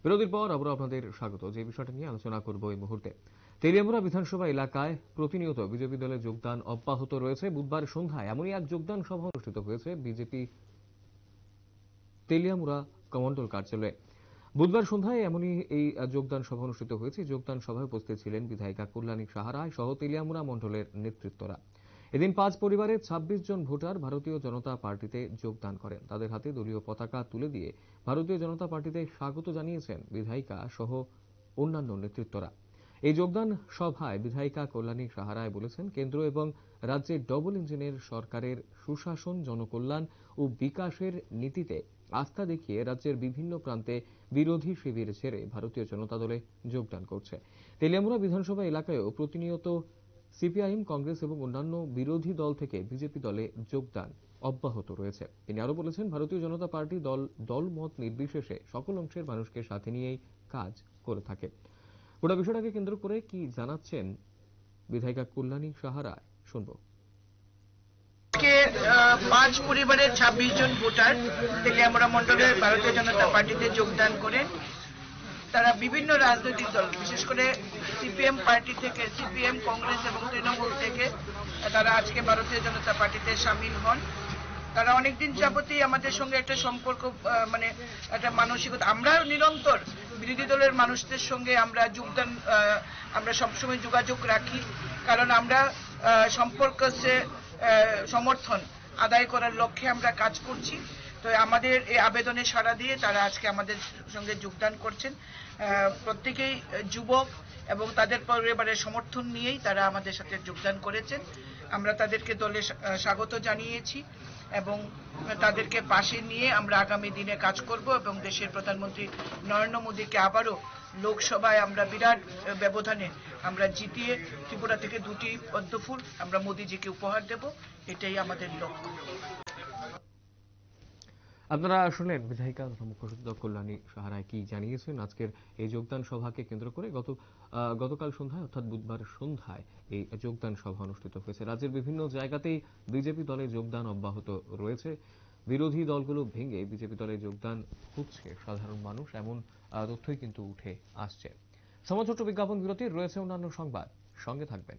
বিরতির পর আবার আপনাদের স্বাগত। যে বিষয়টা নিয়ে আলোচনা করব এই মুহূর্তে, তেলিয়ামুড়া বিধানসভা এলাকায় প্রতিনিয়ত বিজেপি দলের যোগদান অব্যাহত রয়েছে। বুধবার সন্ধ্যায় এমনই এক যোগদান সভা অনুষ্ঠিত হয়েছে বিজেপি তেলিয়ামুড়া কমন্ডল কার্যালয়ে। বুধবার সন্ধ্যায় এমনই এই যোগদান সভা অনুষ্ঠিত হয়েছে। যোগদান সভায় উপস্থিত ছিলেন বিধায়িকা কল্যাণী সাহা রায় সহ তেলিয়ামুড়া মণ্ডলের নেতৃত্বরা। এদিন 5 পরিবারের 26 জন ভোটার ভারতীয় জনতা পার্টিতে যোগদান করেন। তাদের হাতে দলীয় পতাকা তুলে দিয়ে ভারতীয় জনতা পার্টিতে স্বাগত জানিয়েছেন বিধায়িকা সহ অন্যান্য নেতৃত্বরা। এই যোগদান সভায় বিধায়িকা কল্যাণী সাহা রায় বলেছেন, কেন্দ্র এবং রাজ্যের ডবল ইঞ্জিনের সরকারের সুশাসন, জনকল্যাণ ও বিকাশের নীতিতে আস্থা দেখিয়ে রাজ্যের বিভিন্ন প্রান্তে বিরোধী শিবির ছেড়ে ভারতীয় জনতা দলে যোগদান করছে। তেলিয়ামুড়া বিধানসভা এলাকায়ও প্রতিনিয়ত সিপিআইএম, কংগ্রেস এবং অন্যান্য বিরোধী দল থেকে বিজেপি দলে যোগদান অব্যাহত রয়েছে। তিনি আরো বলেছেন, ভারতীয় জনতা পার্টি দলমত নির্বিশেষে সকল অংশের মানুষকে সাথে নিয়েই কাজ করে থাকে। গোটা বিষয়টাকে কেন্দ্র করে কি জানাচ্ছেন বিধায়িকা কল্যাণী সাহা রায়, শুনবো। 5 পরিবারের 26 জন ভোটার তেলিয়ামুড়া মণ্ডলের ভারতীয় জনতা পার্টিতে যোগদান করে তারা বিভিন্ন রাজনৈতিক দল, বিশেষ করে সিপিএম পার্টি থেকে, সিপিএম, কংগ্রেস এবং তৃণমূল থেকে তারা আজকে ভারতীয় জনতা পার্টিতে সামিল হন। তারা অনেকদিন যাবতই আমাদের সঙ্গে একটা সম্পর্ক, মানে একটা মানসিকতা, আমরা নিরন্তর বিরোধী দলের মানুষদের সঙ্গে আমরা সবসময় যোগাযোগ রাখি, কারণ আমরা সম্পর্ককে সমর্থন আদায় করার লক্ষ্যে আমরা কাজ করছি। তো আমাদের এই আবেদনে সাড়া দিয়ে তারা আজকে আমাদের সঙ্গে যোগদান করছেন। প্রত্যেকেই যুবক এবং তাদের পরিবারের সমর্থন নিয়েই তারা আমাদের সাথে যোগদান করেছেন। আমরা তাদেরকে দলে স্বাগত জানিয়েছি এবং তাদেরকে পাশে নিয়ে আমরা আগামী দিনে কাজ করব এবং দেশের প্রধানমন্ত্রী নরেন্দ্র মোদীকে আবারও লোকসভায় আমরা বিরাট ব্যবধানে আমরা জিতিয়ে ত্রিপুরা থেকে 2টি পদ্মফুল আমরা মোদীজিকে উপহার দেব, এটাই আমাদের লক্ষ্য। আপনারা শুনলেন বিধায়িকা তথা মুখ্য সচেতক কল্যাণী সাহা রায় কি জানিয়েছেন আজকের এই যোগদান সভাকে কেন্দ্র করে। গতকাল সন্ধ্যায় অর্থাৎ বুধবার সন্ধ্যায় এই যোগদান সভা অনুষ্ঠিত হয়েছে। রাজ্যের বিভিন্ন জায়গাতেই বিজেপি দলে যোগদান অব্যাহত রয়েছে। বিরোধী দলগুলো ভেঙে বিজেপি দলে যোগদান হচ্ছে সাধারণ মানুষ, এমন তথ্যই কিন্তু উঠে আসছে। সময় ছোট্ট বিজ্ঞাপন বিরতির, রয়েছে অন্যান্য সংবাদ, সঙ্গে থাকবেন।